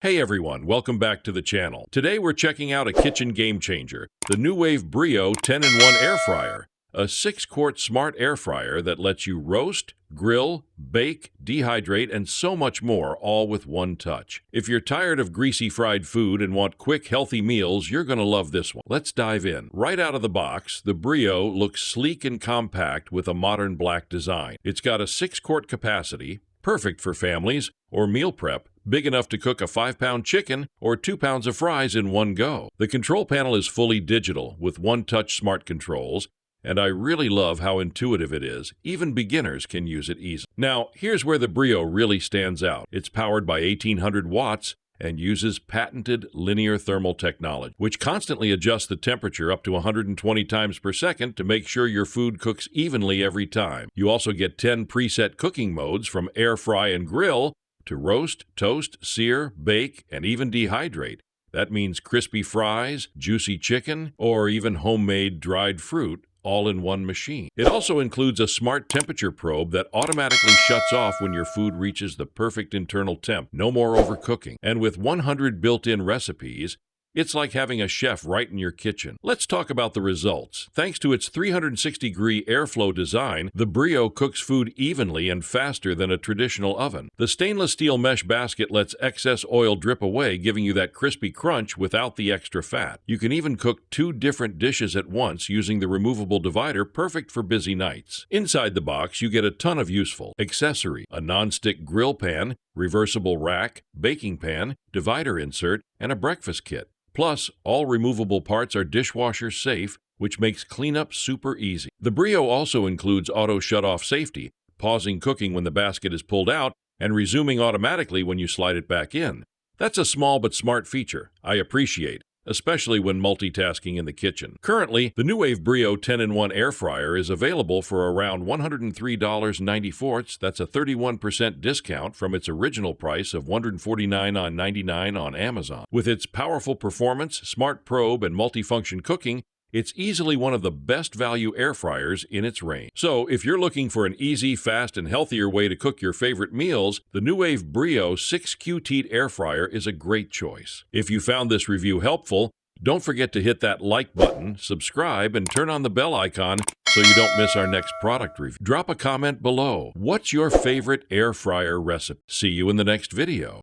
Hey everyone, welcome back to the channel. Today we're checking out a kitchen game changer, the Nuwave Brio 10-in-1 air fryer, a 6-quart smart air fryer that lets you roast, grill, bake, dehydrate, and so much more, all with one touch. If you're tired of greasy fried food and want quick, healthy meals, you're going to love this one. Let's dive in. Right out of the box, the Brio looks sleek and compact with a modern black design. It's got a 6-quart capacity, perfect for families or meal prep, big enough to cook a 5-pound chicken or 2 pounds of fries in one go. The control panel is fully digital with one-touch smart controls, and I really love how intuitive it is. Even beginners can use it easily. Now, here's where the Brio really stands out. It's powered by 1800 watts and uses patented linear thermal technology, which constantly adjusts the temperature up to 120 times per second to make sure your food cooks evenly every time. You also get 10 preset cooking modes from air fry and grill to roast, toast, sear, bake, and even dehydrate. That means crispy fries, juicy chicken, or even homemade dried fruit, all in one machine. It also includes a smart temperature probe that automatically shuts off when your food reaches the perfect internal temp. No more overcooking. And with 100 built-in recipes, it's like having a chef right in your kitchen. Let's talk about the results. Thanks to its 360-degree airflow design, the Brio cooks food evenly and faster than a traditional oven. The stainless steel mesh basket lets excess oil drip away, giving you that crispy crunch without the extra fat. You can even cook 2 different dishes at once using the removable divider, perfect for busy nights. Inside the box, you get a ton of useful accessories: a non-stick grill pan, reversible rack, baking pan, divider insert, and a breakfast kit. Plus, all removable parts are dishwasher safe, which makes cleanup super easy. The Brio also includes auto shut-off safety, pausing cooking when the basket is pulled out and resuming automatically when you slide it back in. That's a small but smart feature I appreciate, especially when multitasking in the kitchen. Currently, the Nuwave Brio 10-in-1 air fryer is available for around $103.94. That's a 31% discount from its original price of $149.99 on Amazon. With its powerful performance, smart probe, and multifunction cooking, it's easily one of the best value air fryers in its range. So, if you're looking for an easy, fast, and healthier way to cook your favorite meals, the Nuwave Brio 6Q air fryer is a great choice. If you found this review helpful, don't forget to hit that like button, subscribe, and turn on the bell icon so you don't miss our next product review. Drop a comment below. What's your favorite air fryer recipe? See you in the next video.